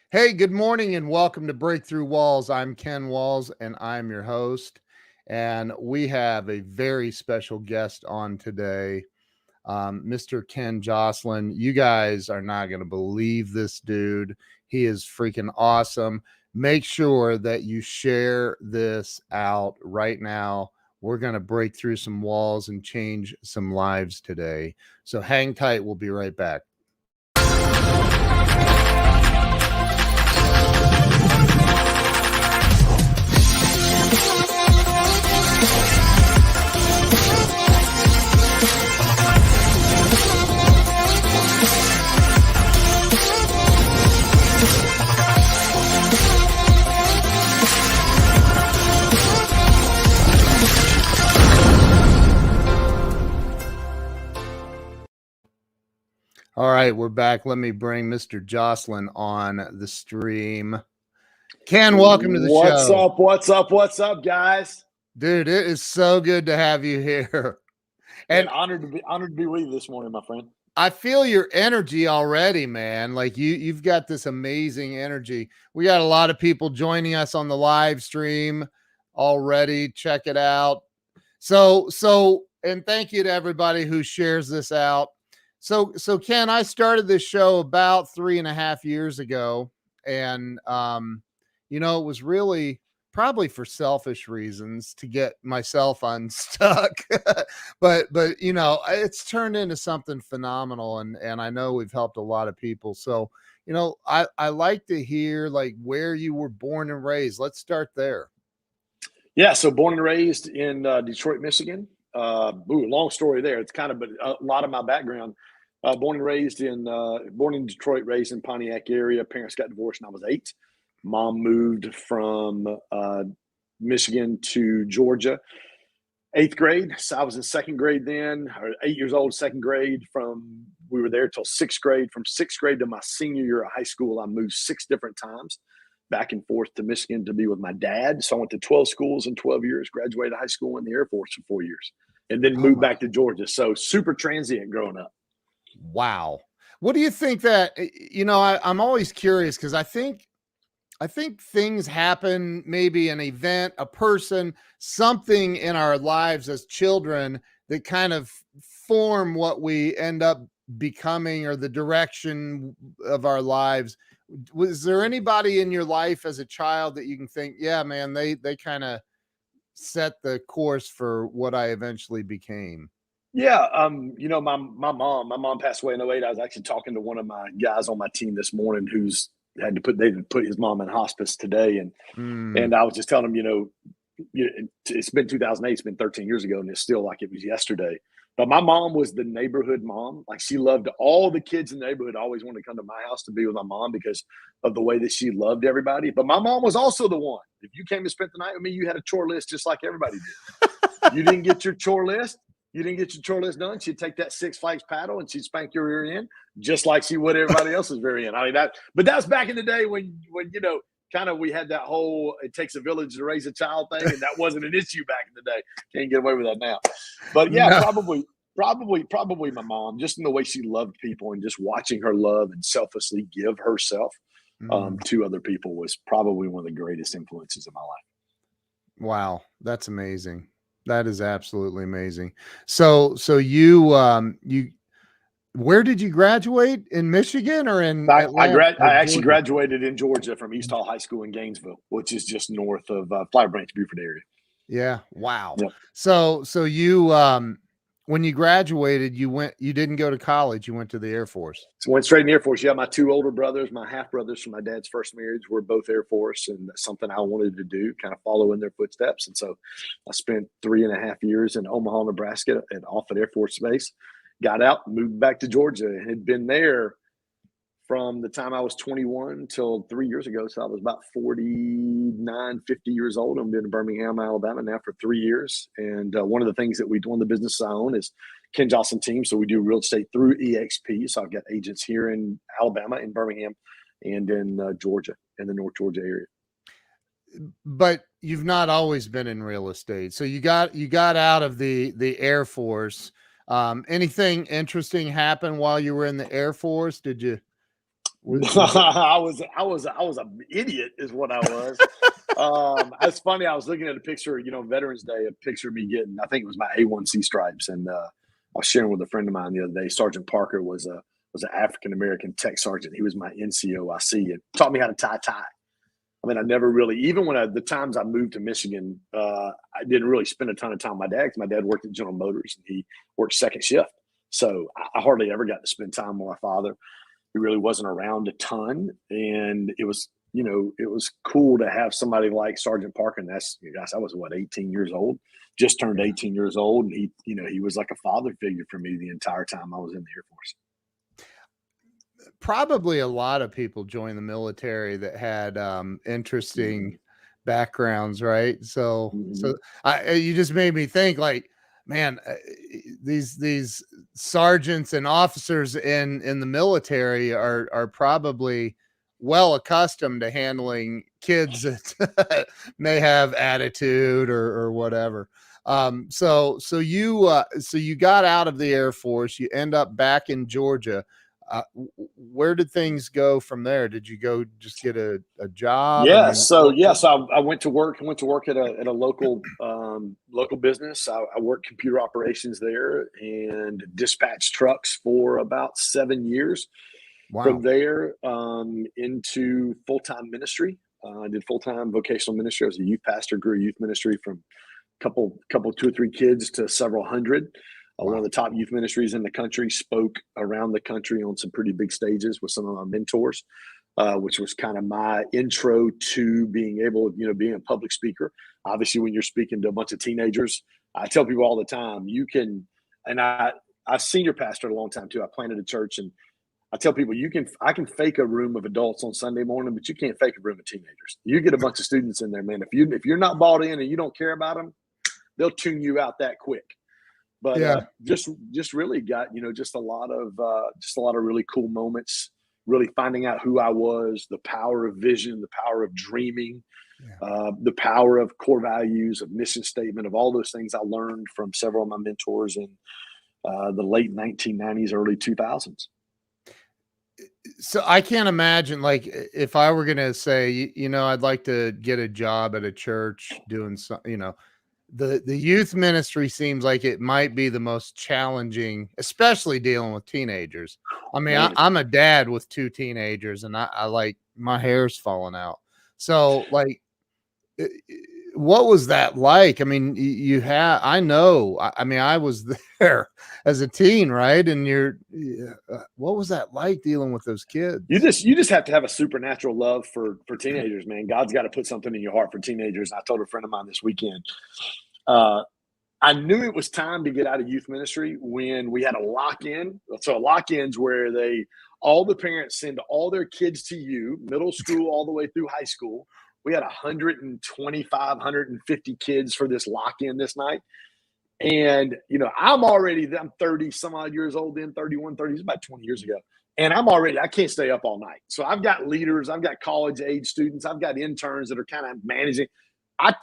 Hey, good morning and welcome to Breakthrough Walls. I'm Ken Walls and I'm your host. And we have a very special guest on today, Mr. Ken Joslin. You guys are not going to believe this dude. He is freaking awesome. Make sure that you share this out right now. We're going to break through some walls and change some lives today. So hang tight. We'll be right back. All right, we're back. Let me bring Mr. Joslin on the stream. Ken, welcome to the show. What's up, guys? Dude, it is so good to have you here. And honored to be with you this morning, my friend. I feel your energy already, man. Like you've got this amazing energy. We got a lot of people joining us on the live stream already. Check it out. So, and thank you to everybody who shares this out. So Ken, I started this show about 3.5 years ago, and it was really probably for selfish reasons to get myself unstuck, but it's turned into something phenomenal, and I know we've helped a lot of people. So I like to hear like where you were born and raised. Let's start there. Yeah, so born and raised in Detroit, Michigan. Long story there. It's kind of a lot of my background. Born in Detroit, raised in Pontiac area. Parents got divorced when I was 8. Mom moved from Michigan to Georgia. 8th grade. So I was in 2nd grade then, or 8 years old, 2nd grade. We were there till 6th grade. From 6th grade to my senior year of high school, I moved 6 different times back and forth to Michigan to be with my dad. So I went to 12 schools in 12 years, graduated high school in the Air Force for 4 years, and then moved back to Georgia. So super transient growing up. Wow. What do you think that, I'm always curious because I think things happen, maybe an event, a person, something in our lives as children that kind of form what we end up becoming or the direction of our lives. Was there anybody in your life as a child that you can think, yeah, man, they kind of set the course for what I eventually became? Yeah, my mom passed away in 08. I was actually talking to one of my guys on my team this morning who's they put his mom in hospice today, and I was just telling him, it's been 2008, it's been 13 years ago, and it's still like it was yesterday. But my mom was the neighborhood mom. Like, she loved all the kids in the neighborhood. Always wanted to come to my house to be with my mom because of the way that she loved everybody. But my mom was also the one. If you came and spent the night with me, you had a chore list just like everybody did. You didn't get your chore list. You didn't get your chore list done. She'd take that Six Flags paddle and she'd spank your rear end just like she would everybody else's rear end. I mean, but that's back in the day when kind of we had that whole "it takes a village to raise a child" thing, and that wasn't an issue back in the day. Can't get away with that now. But yeah, no. Probably my mom, just in the way she loved people and just watching her love and selflessly give herself to other people was probably one of the greatest influences of my life. Wow, that's amazing. That is absolutely amazing. So you where did you graduate? In Michigan or in Atlanta? I actually graduated in Georgia from East Hall High School in Gainesville, which is just north of Flower Branch, Buford area. Yeah. Wow. Yep. So you when you graduated, you didn't go to college, you went to the Air Force. So went straight in the Air Force. Yeah, my 2 older brothers, my half brothers from my dad's first marriage, were both Air Force, and that's something I wanted to do, kind of follow in their footsteps. And so I spent 3.5 years in Omaha, Nebraska at Offutt Air Force Base. Got out, moved back to Georgia, and had been there from the time I was 21 till 3 years ago. So I was about 49, 50 years old. I've been in Birmingham, Alabama now for 3 years. And one of the things that one of the businesses I own is Ken Joslin team. So we do real estate through EXP. So I've got agents here in Alabama, in Birmingham, and in Georgia, in the North Georgia area. But you've not always been in real estate. So you got out of the Air Force. Anything interesting happen while you were in the Air Force? Was it? I was an idiot is what I was. It's funny. I was looking at a picture, Veterans Day, a picture of me getting, I think it was my A1C stripes. And I was sharing with a friend of mine the other day. Sergeant Parker was an African-American tech sergeant. He was my NCOIC and taught me how to tie. I mean, I never really, even when the times I moved to Michigan, I didn't really spend a ton of time with my dad because my dad worked at General Motors and he worked second shift. So I hardly ever got to spend time with my father. He really wasn't around a ton. And it was cool to have somebody like Sergeant Parker. And I was 18 years old, just turned 18 years old. And he was like a father figure for me the entire time I was in the Air Force. Probably a lot of people joined the military that had interesting backgrounds, right? So you just made me think, like, man, these sergeants and officers in the military are probably well accustomed to handling kids that may have attitude or whatever. So you got out of the Air Force, you end up back in Georgia. Where did things go from there? Did you go just get a job? Yeah. I mean, So I went to work. I went to work at a local business. I worked computer operations there and dispatched trucks for about 7 years. wow. From there into full-time ministry. I did full-time vocational ministry. I was a youth pastor, grew a youth ministry from couple, 2 or 3 kids to several hundred. Wow. One of the top youth ministries in the country, spoke around the country on some pretty big stages with some of my mentors, which was kind of my intro to being able, being a public speaker. Obviously, when you're speaking to a bunch of teenagers, I tell people all the time, I senior pastored a long time too. I planted a church, and I tell people I can fake a room of adults on Sunday morning, but you can't fake a room of teenagers. You get a bunch of students in there, man. If you're not bought in and you don't care about them, they'll tune you out that quick. But just really got, just a lot of really cool moments, really finding out who I was, the power of vision, the power of dreaming, the power of core values, of mission statement, of all those things I learned from several of my mentors in the late 1990s, early 2000s. So I can't imagine, like, if I were going to say, I'd like to get a job at a church doing something, the youth ministry seems like it might be the most challenging, especially dealing with teenagers. I mean, I'm a dad with 2 teenagers, and I like, my hair's falling out. So, like, what was that like? I mean, I know, I mean, I was there as a teen, right? And what was that like dealing with those kids? You just have to have a supernatural love for teenagers, man. God's got to put something in your heart for teenagers. I told a friend of mine this weekend, I knew it was time to get out of youth ministry when we had a lock-in. So a lock-in's where all the parents send all their kids to you, middle school all the way through high school. We had 125, 150 kids for this lock-in this night. And, I'm 30 some odd years old then, 31, 30, it's about 20 years ago. And I can't stay up all night. So I've got leaders, I've got college age students, I've got interns that are kind of managing. I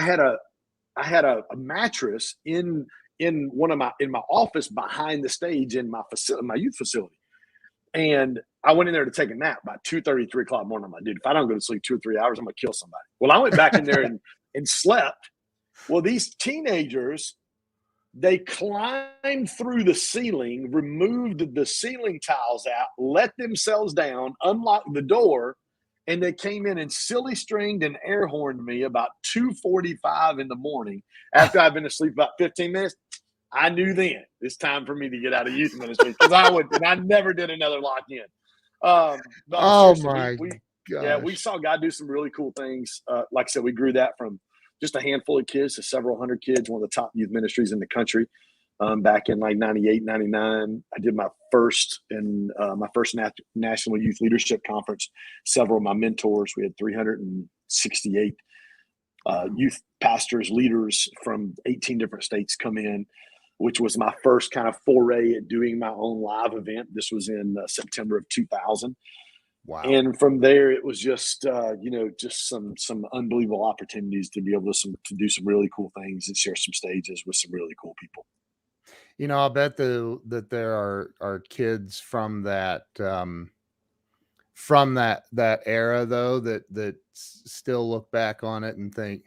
had a mattress in my office behind the stage in my youth facility. And I went in there to take a nap by 2:30, 3 o'clock in the morning. I'm like, dude, if I don't go to sleep 2 or 3 hours, I'm going to kill somebody. Well, I went back in there and slept. Well, these teenagers, they climbed through the ceiling, removed the ceiling tiles out, let themselves down, unlocked the door, and they came in and silly stringed and air horned me about 2:45 in the morning after I'd been asleep about 15 minutes. I knew then it's time for me to get out of youth ministry because I never did another lock-in. Oh my gosh. Yeah, we saw God do some really cool things. Like I said, we grew that from just a handful of kids to several hundred kids, one of the top youth ministries in the country. Back in like 98, 99, I did my first National Youth Leadership Conference. Several of my mentors, we had 368 youth pastors, leaders from 18 different states come in, which was my first kind of foray at doing my own live event. This was in September of 2000. Wow. And from there, it was just, just some unbelievable opportunities to be able to do some really cool things and share some stages with some really cool people. I'll bet that there are kids from that from that era though that still look back on it and think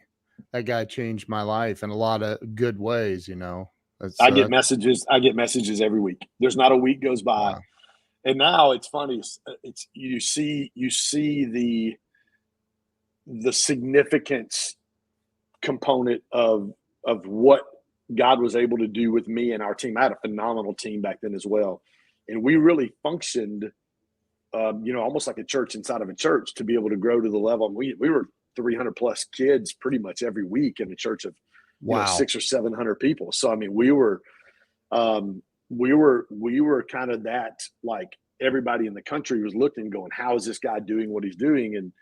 that guy changed my life in a lot of good ways, you know. I get messages. I get messages every week. There's not a week goes by. Wow. And now it's funny. It's you see the significance component of what God was able to do with me and our team. I had a phenomenal team back then as well, and we really functioned, almost like a church inside of a church to be able to grow to the level. We were 300 plus kids pretty much every week in a church of, wow, 600 or 700 people. So I mean, we were kind of that, like everybody in the country was looking, going, how is this guy doing what he's doing? And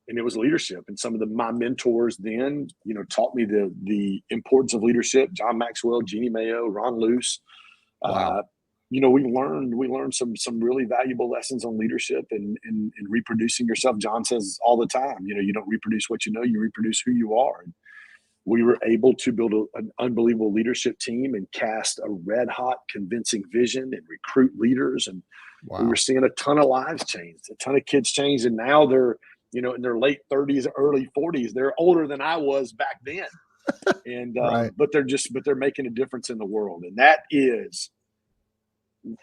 it was leadership. And some of my mentors then, taught me the importance of leadership. John Maxwell, Jeannie Mayo, Ron Luce. wow. We learned some really valuable lessons on leadership and reproducing yourself. John says all the time, you don't reproduce what you know, you reproduce who you are. And we were able to build an unbelievable leadership team and cast a red hot, convincing vision and recruit leaders. And wow. We were seeing a ton of lives change, a ton of kids change. And now they're, in their late 30s, early 40s. They're older than I was back then. And, right. but they're making a difference in the world. And that is,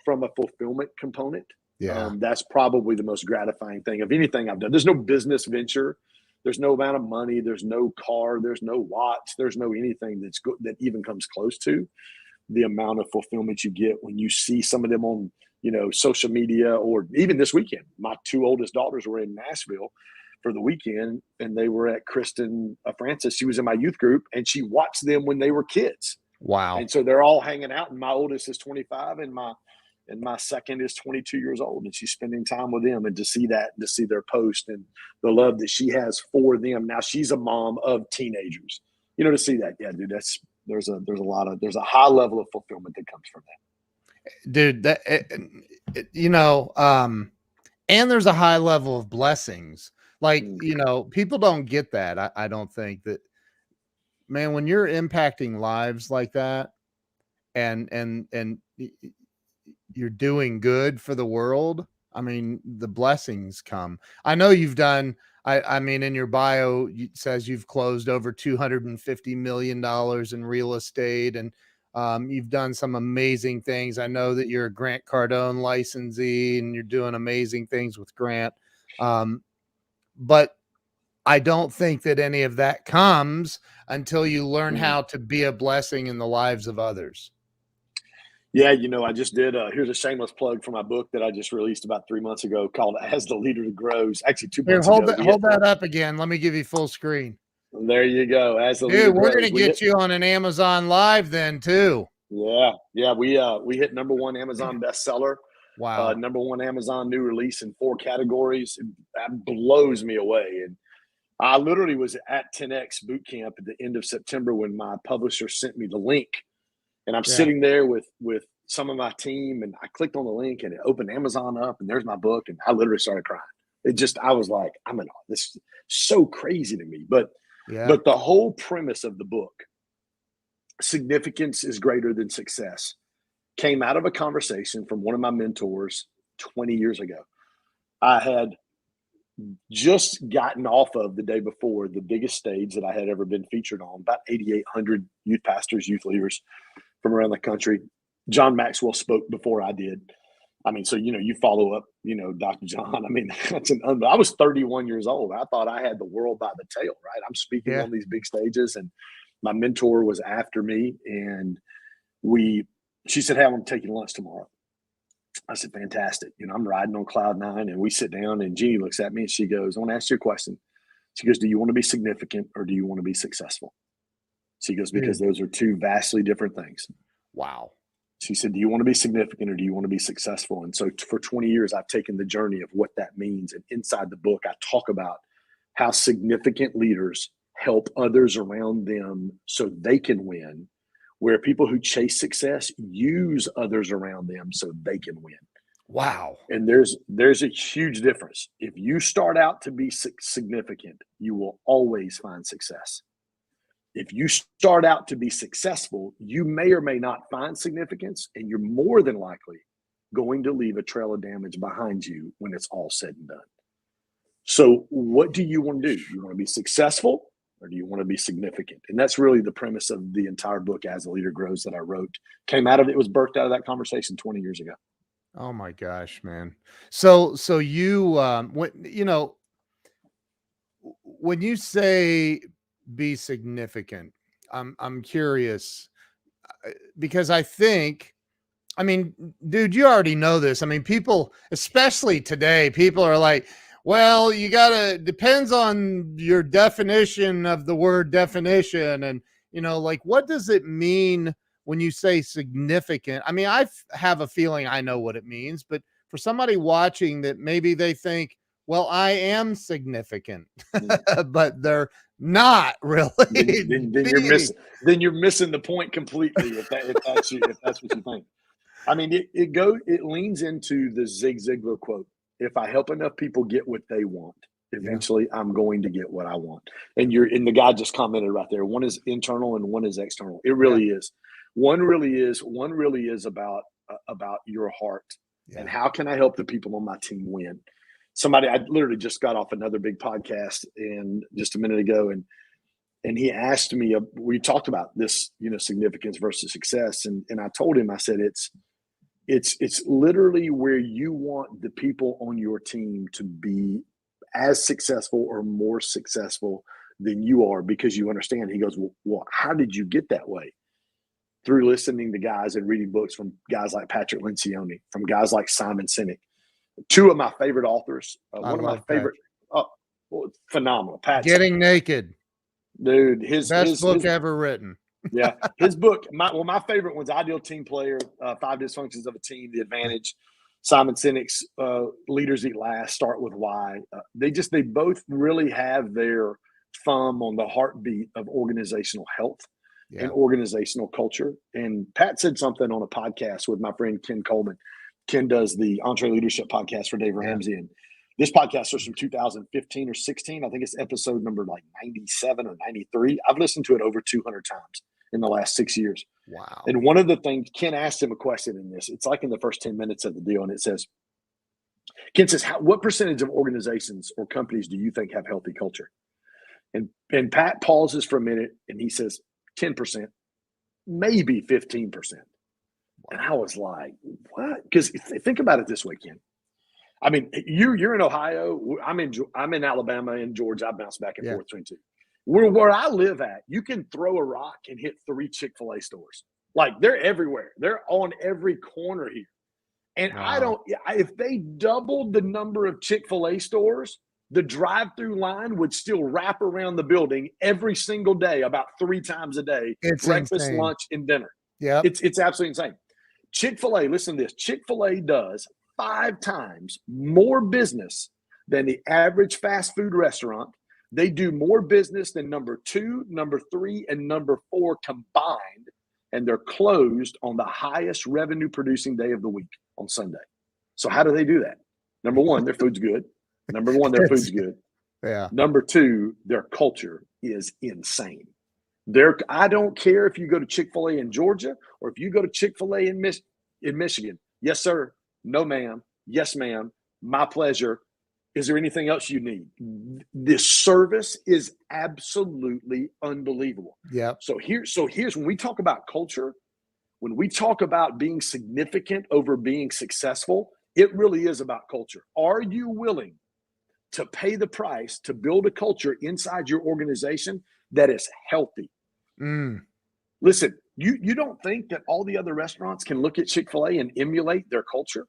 from a fulfillment component, that's probably the most gratifying thing of anything I've done. There's no business venture. There's no amount of money. There's no car. There's no watch. There's no anything that even comes close to the amount of fulfillment you get when you see some of them on, social media, or even this weekend. My two oldest daughters were in Nashville for the weekend, and they were at Kristen Francis. She was in my youth group, and she watched them when they were kids. Wow. And so they're all hanging out, and my oldest is 25, and my second is 22 years old, and she's spending time with them. And to see their post and the love that she has for them. Now she's a mom of teenagers, to see that. Yeah, dude, there's a high level of fulfillment that comes from that. Dude, and there's a high level of blessings. Like, people don't get that. I don't think that, man, when you're impacting lives like that and you're doing good for the world, I mean, the blessings come. I know you've done, I mean, in your bio, it says you've closed over $250 million in real estate, and you've done some amazing things. I know that you're a Grant Cardone licensee and you're doing amazing things with Grant. But I don't think that any of that comes until you learn how to be a blessing in the lives of others. Yeah, I just did. Here's a shameless plug for my book that I just released about 3 months ago called As the Leader Grows. Actually, 2 months ago. Hold that up again. Let me give you full screen. There you go. As the Leader Grows. We're going to get you on an Amazon Live then too. Yeah. We hit #1 Amazon bestseller. Wow. #1 Amazon new release in 4 categories. That blows me away. And I literally was at 10X boot camp at the end of September when my publisher sent me the link. And I'm sitting there with some of my team, and I clicked on the link and it opened Amazon up, and there's my book, and I literally started crying. I was like, this is so crazy to me. But the whole premise of the book, significance is greater than success, came out of a conversation from one of my mentors 20 years ago. I had just gotten off of the day before the biggest stage that I had ever been featured on, about 8,800 youth pastors, youth leaders from around the country. John Maxwell spoke before I did. I mean, so, you follow up, Dr. John. I mean, I was 31 years old. I thought I had the world by the tail, right? I'm speaking on these big stages, and my mentor was after me, and she said, hey, I want to take you to lunch tomorrow. I said, fantastic. I'm riding on cloud 9, and we sit down, and Jeannie looks at me and she goes, I want to ask you a question. She goes, do you want to be significant or do you want to be successful? She goes, because those are two vastly different things. Wow. She said, do you want to be significant or do you want to be successful? And so for 20 years, I've taken the journey of what that means. And inside the book, I talk about how significant leaders help others around them so they can win, where people who chase success use others around them so they can win. Wow. And there's a huge difference. If you start out to be significant, you will always find success. If you start out to be successful, you may or may not find significance, and you're more than likely going to leave a trail of damage behind you when it's all said and done. So what do you want to do? You want to be successful, or do you want to be significant? And that's really the premise of the entire book, As a Leader Grows, that I wrote. It was birthed out of that conversation 20 years ago. Oh my gosh, man. So you, when you say be significant, I'm curious, because I mean, dude, you already know this. I mean, people, especially today, people are like, well, depends on your definition of the word definition. And, like, what does it mean when you say significant? I mean, I have a feeling I know what it means, but for somebody watching that, maybe they think, well, I am significant, but they're not really. Then you're missing the point completely. If that's what you think. I mean, it leans into the Zig Ziglar quote. If I help enough people get what they want, eventually I'm going to get what I want. And the guy just commented right there. One is internal and one is external. It really is. One really is about your heart and how can I help the people on my team win. I literally just got off another big podcast and just a minute ago, and he asked me, we talked about this, significance versus success. And I told him, I said, it's literally where you want the people on your team to be as successful or more successful than you are, because you understand. He goes, well, how did you get that way? Through listening to guys and reading books from guys like Patrick Lencioni, from guys like Simon Sinek. Two of my favorite authors. One of my favorite, phenomenal. Pat, Getting Naked, dude. His best book ever written. Yeah, his book. My favorite one's Ideal Team Player, 5 Dysfunctions of a Team, The Advantage. Simon Sinek's Leaders Eat Last, Start with Why. They both really have their thumb on the heartbeat of organizational health and organizational culture. And Pat said something on a podcast with my friend Ken Coleman. Ken does the Entre Leadership podcast for Dave Ramsey. And this podcast was from 2015 or 16. I think it's episode number like 97 or 93. I've listened to it over 200 times in the last 6 years. Wow. And one of the things, Ken asked him a question in this. It's like in the first 10 minutes of the deal. And it says, Ken says, what percentage of organizations or companies do you think have healthy culture? And Pat pauses for a minute and he says, 10%, maybe 15%. And I was like, what? Because think about it this way, Ken. I mean, you're in Ohio. I'm in Alabama and Georgia. I bounce back and forth between two. Where I live at, you can throw a rock and hit 3 Chick-Fil-A stores. Like, they're everywhere. They're on every corner here. And if they doubled the number of Chick-fil-A stores, the drive-through line would still wrap around the building every single day, about 3 times a day. It's breakfast, insane. lunch, and dinner. Yeah, it's absolutely insane. Chick-fil-A, listen to this. Chick-fil-A does 5 times more business than the average fast food restaurant. They do more business than number 2, number 3, and number 4 combined, and they're closed on the highest revenue producing day of the week on Sunday. So how do they do that? Number 1, their food's good. Number 1, their food's good. Yeah. Number 2, their culture is insane. I don't care if you go to Chick-fil-A in Georgia or if you go to Chick-fil-A in Michigan. Yes, sir. No, ma'am. Yes, ma'am. My pleasure. Is there anything else you need? This service is absolutely unbelievable. Yeah. So here's when we talk about culture, when we talk about being significant over being successful, it really is about culture. Are you willing to pay the price to build a culture inside your organization that is healthy? Listen, you don't think that all the other restaurants can look at Chick-fil-A and emulate their culture?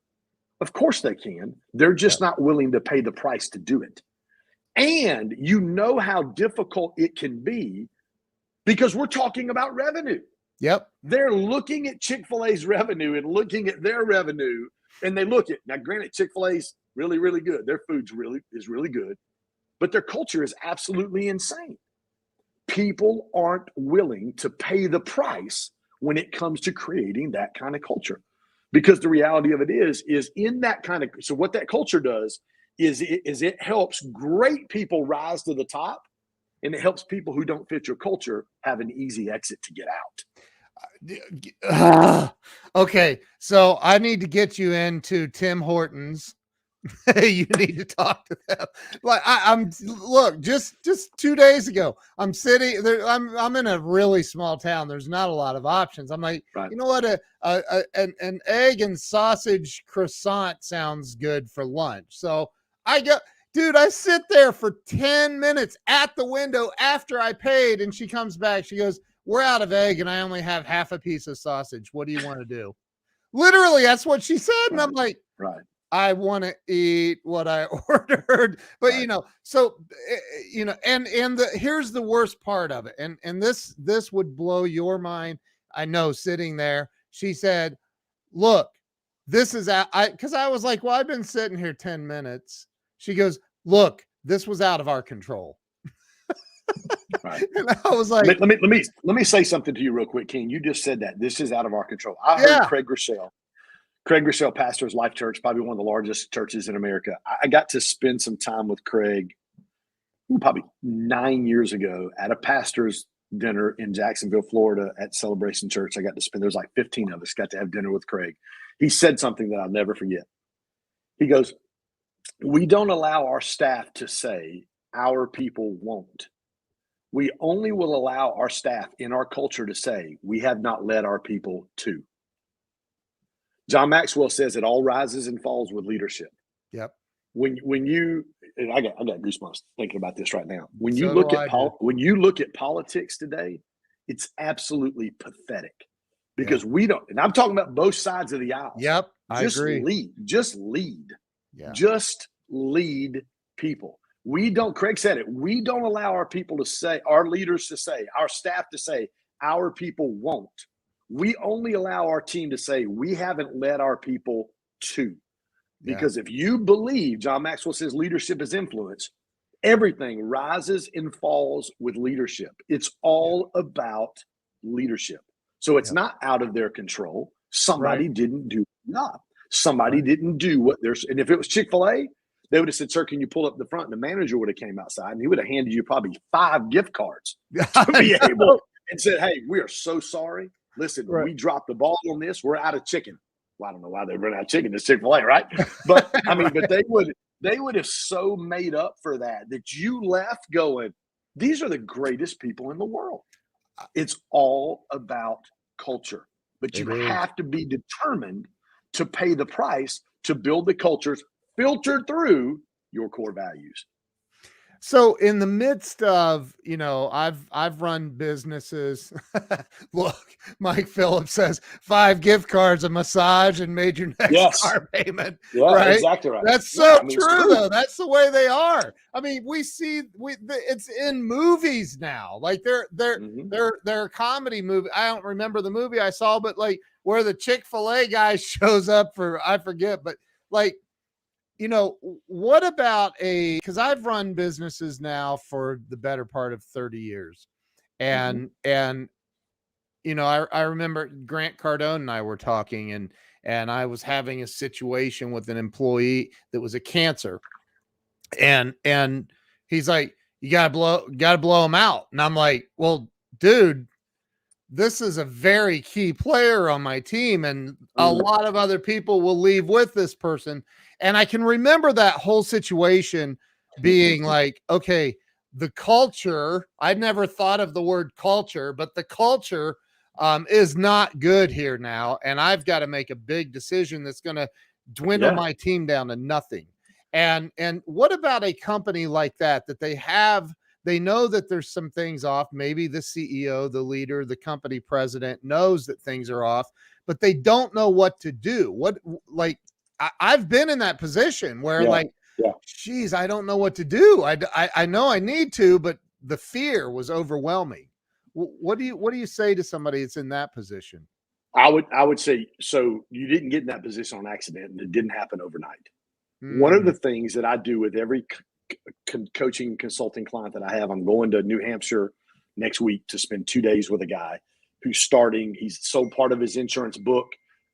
Of course they can. They're just not willing to pay the price to do it. And you know how difficult it can be because we're talking about revenue. Yep. They're looking at Chick-fil-A's revenue and looking at their revenue, and they look at, now granted, Chick-fil-A's really, really good. Their food's really good, but their culture is absolutely insane. People aren't willing to pay the price when it comes to creating that kind of culture. Because the reality of it is in that kind of, so what that culture does is it helps great people rise to the top, and it helps people who don't fit your culture have an easy exit to get out. Okay, so I need to get you into Tim Hortons. You need to talk to them. Like I'm look, just 2 days ago, I'm sitting there. I'm in a really small town. There's not a lot of options. I'm like, Right. you know what? An egg and sausage croissant sounds good for lunch. So I go, dude. I sit there for 10 minutes at the window after I paid, and she comes back. She goes, "We're out of egg, and I only have half a piece of sausage. What do you want to do?" Literally, that's what she said, and I'm like, right. I want to eat what I ordered, but Right. so and here's the worst part of it, and this would blow your mind. I know, sitting there, she said, "Look, this is out." Because I was like, "Well, I've been sitting here 10 minutes." She goes, "Look, this was out of our control." Right. And I was like, let me say something to you real quick, King. You just said that this is out of our control. I heard "Yeah, Craig Rochelle pastors Life Church, probably one of the largest churches in America. I got to spend some time with Craig probably 9 years ago at a pastor's dinner in Jacksonville, Florida at Celebration Church. I got to spend, there's like 15 of us got to have dinner with Craig. He said something that I'll never forget. He goes, "We don't allow our staff to say our people won't. We only will allow our staff in our culture to say we have not led our people to." John Maxwell says it all rises and falls with leadership. yep." When you, and I got goosebumps thinking about this right now. When you So do look I, at dude. when you look at politics today, it's absolutely pathetic because we don't. And I'm talking about both sides of the aisle. Yep, I Just agree. lead. Just lead. Yeah. Just lead people. We don't. Craig said it. We don't allow our people to say, our leaders to say, our staff to say, our people won't. We only allow our team to say we haven't led our people to. Because if you believe, John Maxwell says leadership is influence, everything rises and falls with leadership. It's all about leadership. So it's not out of their control. Somebody didn't do enough. Somebody didn't do what there's, and if it was Chick-Fil-A, they would have said, "Sir, can you pull up the front?" And the manager would have came outside and he would have handed you probably 5 gift cards to be able and said, "Hey, we are so sorry. Listen, we dropped the ball on this. We're out of chicken." Well, I don't know why they run out of chicken. It's Chick-fil-A, right? But I mean, but they would have so made up for that you left going, these are the greatest people in the world. It's all about culture, but you have to be determined to pay the price to build the cultures filtered through your core values. So in the midst of, I've run businesses. Look, Mike Phillips says 5 gift cards, a massage, and made your next car payment. Yeah, right? exactly right. That's so true, though. That's the way they are. I mean, it's in movies now. Like they're a comedy movie. I don't remember the movie I saw, but like where the Chick-fil-A guy shows up for, I forget, but like, what about because I've run businesses now for the better part of 30 years. And I remember Grant Cardone and I were talking, and I was having a situation with an employee that was a cancer. And he's like, "You gotta blow him out." And I'm like, "Well, dude, this is a very key player on my team, and a lot of other people will leave with this person." And I can remember that whole situation being like, okay, the culture, I'd never thought of the word culture, but the culture is not good here now. And I've got to make a big decision that's going to dwindle my team down to nothing. And what about a company like that they know that there's some things off. Maybe the CEO, the leader, the company president knows that things are off, but they don't know what to do. I've been in that position where geez, I don't know what to do. I know I need to, but the fear was overwhelming. What do you say to somebody that's in that position? I would say, so you didn't get in that position on accident, and it didn't happen overnight. One of the things that I do with every coaching consulting client that I have, I'm going to New Hampshire next week to spend 2 days with a guy who's starting. He's sold part of his insurance book,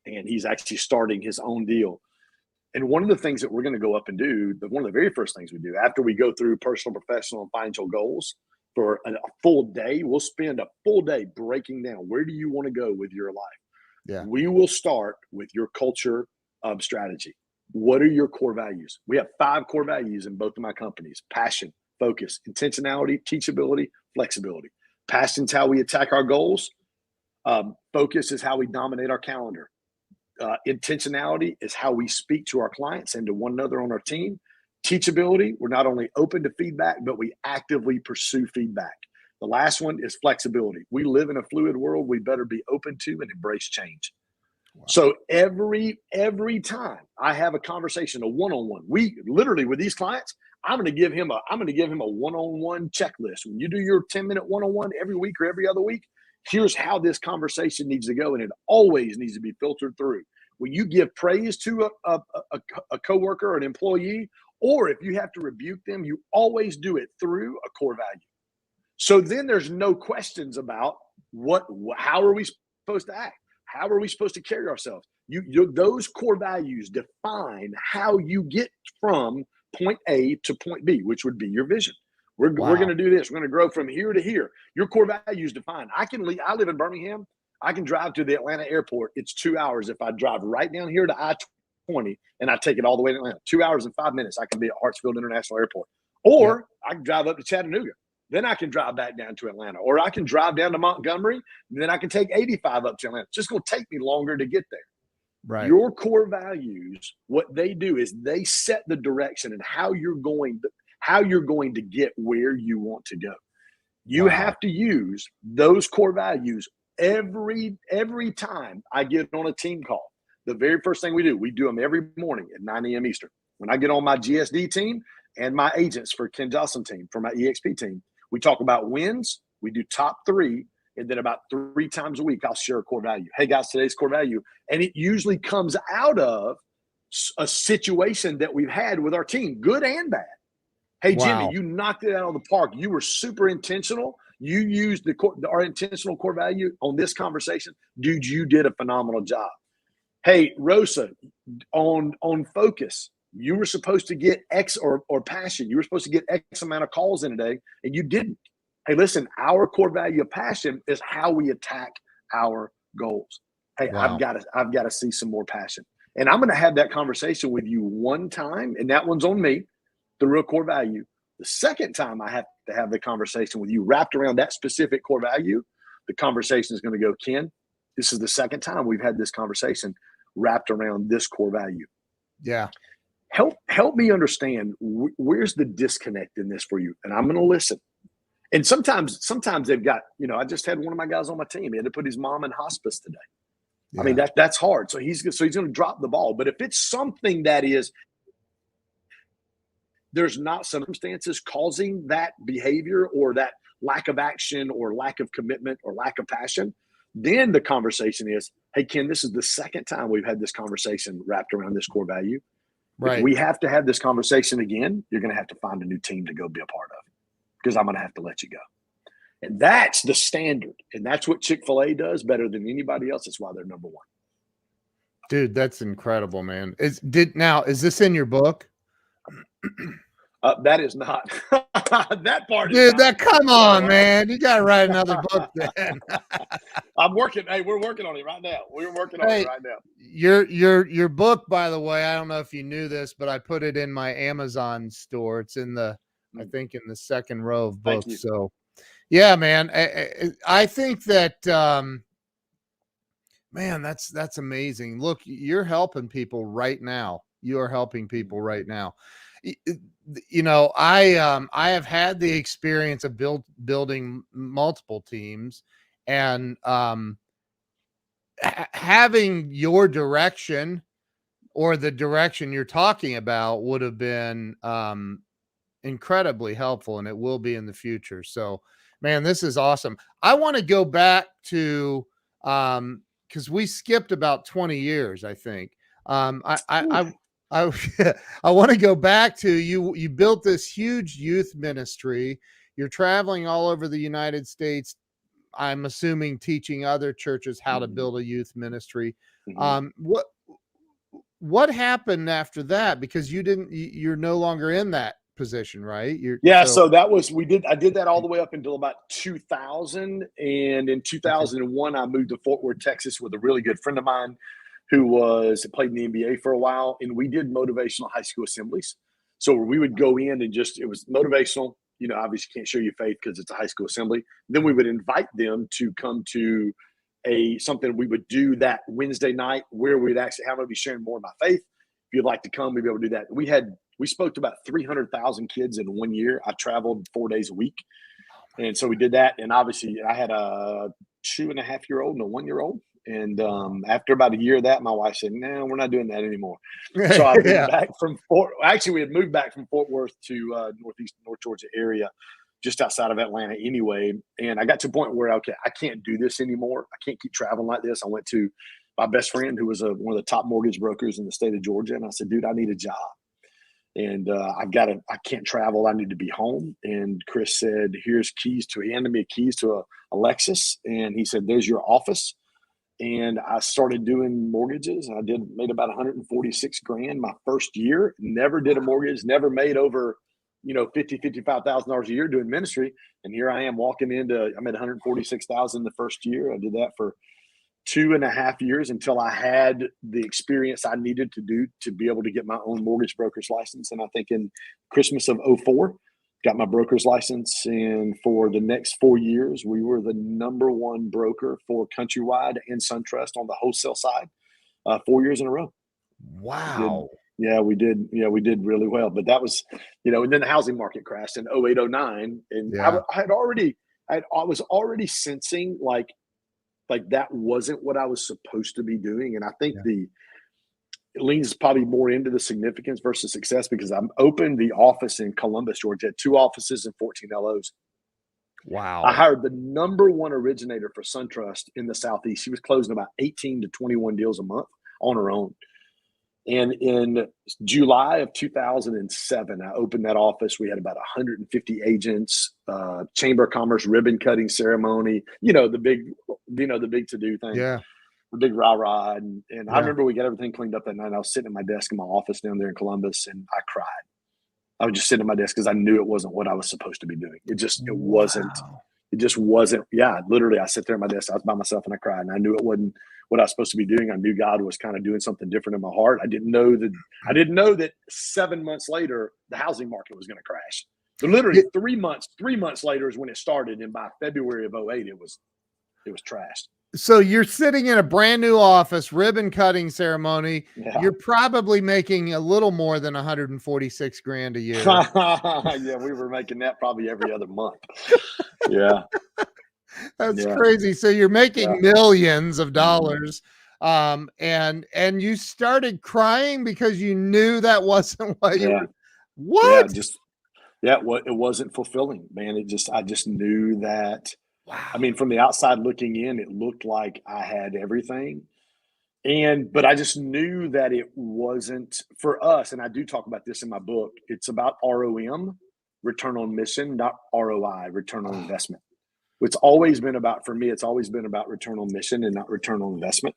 and he's actually starting his own deal. And one of the things that we're going to go up and do, one of the very first things we do after we go through personal, professional, and financial goals, for a full day. We'll spend a full day breaking down, where do you want to go with your life? Yeah. We will start with your culture strategy. What are your core values? We have 5 core values in both of my companies: passion, focus, intentionality, teachability, flexibility. Passion's how we attack our goals. Focus is how we dominate our calendar. Intentionality is how we speak to our clients and to one another on our team. Teachability, we're not only open to feedback, but we actively pursue feedback. The last one is flexibility. We live in a fluid world. We better be open to and embrace change. Wow. So every time I have a conversation, a one-on-one, we literally with these clients, I'm going to give him a one-on-one checklist. When you do your 10-minute one-on-one every week or every other week, here's how this conversation needs to go, and it always needs to be filtered through. When you give praise to a coworker or an employee, or if you have to rebuke them, you always do it through a core value. So then there's no questions about how are we supposed to act? How are we supposed to carry ourselves? Those core values define how you get from point A to point B, which would be your vision. We're going to do this. We're going to grow from here to here. Your core values define. I live in Birmingham. I can drive to the Atlanta airport. It's 2 hours if I drive right down here to I-20 and I take it all the way to Atlanta. 2 hours and 5 minutes. I can be at Hartsfield International Airport. Or I can drive up to Chattanooga. Then I can drive back down to Atlanta. Or I can drive down to Montgomery. And then I can take 85 up to Atlanta. It's just going to take me longer to get there. Right. Your core values, what they do is they set the direction and how you're going to get where you want to go. You have to use those core values every time I get on a team call. The very first thing we do them every morning at 9 a.m. Eastern. When I get on my GSD team and my agents for Ken Joslin team, for my EXP team, we talk about wins. We do top 3. And then about 3 times a week, I'll share a core value. Hey, guys, today's core value. And it usually comes out of a situation that we've had with our team, good and bad. Hey, Jimmy, you knocked it out of the park. You were super intentional. You used our intentional core value on this conversation. Dude, you did a phenomenal job. Hey, Rosa, on focus, you were supposed to get X or passion. You were supposed to get X amount of calls in a day, and you didn't. Hey, listen, our core value of passion is how we attack our goals. Hey, I've got to see some more passion. And I'm going to have that conversation with you one time, and that one's on me, the real core value. The second time I have to have the conversation with you wrapped around that specific core value, the conversation is going to go, Ken, this is the second time we've had this conversation wrapped around this core value. Yeah. Help me understand where's the disconnect in this for you? And I'm going to listen. And sometimes they've got, I just had one of my guys on my team. He had to put his mom in hospice today. Yeah. I mean, that's hard. So he's going to drop the ball. But if it's something that is, there's not circumstances causing that behavior or that lack of action or lack of commitment or lack of passion, then the conversation is, hey, Ken, this is the second time we've had this conversation wrapped around this core value. Right. If we have to have this conversation again, you're going to have to find a new team to go be a part of, because I'm going to have to let you go. And that's the standard. And that's what Chick-Fil-A does better than anybody else. That's why they're number one. Dude, that's incredible, man. Is this in your book? That is not. That part is not. Dude, come on, man. You got to write another book then. I'm working. Hey, we're working on it right now. We're working on it right now. Your book, by the way, I don't know if you knew this, but I put it in my Amazon store. It's in I think in the second row of books. So yeah, man, I think that, man, that's amazing. Look, you're helping people right now. You are helping people right now. I have had the experience of building multiple teams, and having your direction or the direction you're talking about would have been incredibly helpful, and it will be in the future. So, man, this is awesome. I want to go back to because we skipped about 20 years, I think. I want to go back to you. You built this huge youth ministry. You're traveling all over the United States, I'm assuming, teaching other churches how to build a youth ministry. What happened after that? Because you're no longer in that position, right? So that was, I did that all the way up until about 2000. And in 2001, I moved to Fort Worth, Texas with a really good friend of mine who played in the NBA for a while. And we did motivational high school assemblies. So we would go in and it was motivational, obviously can't show you faith because it's a high school assembly. Then we would invite them to come to something we would do that Wednesday night where we'd actually have to be sharing more of my faith. If you'd like to come, we'd be able to do that. We spoke to about 300,000 kids in 1 year. I traveled 4 days a week. And so we did that. And obviously I had a 2.5-year-old and a 1-year-old. And after about a year of that, my wife said, no, we're not doing that anymore. So I moved back from we had moved back from Fort Worth to North Georgia area, just outside of Atlanta anyway. And I got to a point where, okay, I can't do this anymore. I can't keep traveling like this. I went to my best friend who was one of the top mortgage brokers in the state of Georgia. And I said, dude, I need a job. And I can't travel. I need to be home. And Chris said, he handed me keys to a Lexus. And he said, there's your office. And I started doing mortgages. I made about 146 grand my first year. Never did a mortgage, never made over, $55,000 a year doing ministry. And here I am I made 146,000 the first year. I did that for 2.5 years until I had the experience I needed to do to be able to get my own mortgage broker's license. And I think in Christmas of 2004, got my broker's license. And for the next 4 years, we were the number one broker for Countrywide and SunTrust on the wholesale side, 4 years in a row. Wow. We did really well. But that was, and then the housing market crashed in 2008, 2009. And I was already sensing like that wasn't what I was supposed to be doing. And I think it leans probably more into the significance versus success because I'm opened the office in Columbus, Georgia, had 2 offices and 14 LOs. Wow. I hired the number one originator for SunTrust in the Southeast. She was closing about 18 to 21 deals a month on her own. And in July of 2007, I opened that office. We had about 150 agents, Chamber of Commerce ribbon cutting ceremony, the big to-do thing. Yeah. The big rah-rah. And I remember we got everything cleaned up that night. I was sitting at my desk in my office down there in Columbus, and I cried. I was just sitting at my desk because I knew it wasn't what I was supposed to be doing. It just wasn't. Yeah, literally, I sit there at my desk. I was by myself and I cried, and I knew it wasn't what I was supposed to be doing. I knew God was kind of doing something different in my heart. I didn't know that 7 months later the housing market was going to crash. So literally 3 months later is when it started, and by February of 2008, it was trashed. So you're sitting in a brand new office, ribbon cutting ceremony. Yeah. You're probably making a little more than 146 grand a year. Yeah, we were making that probably every other month. Yeah. That's crazy. So you're making millions of dollars. And you started crying because you knew that wasn't what you were. What? It wasn't fulfilling, man. I just knew that. Wow. I mean, from the outside looking in, it looked like I had everything. But I just knew that it wasn't for us. And I do talk about this in my book. It's about ROM, return on mission, not ROI, return on investment. It's always been about, for me, it's always been about return on mission and not return on investment.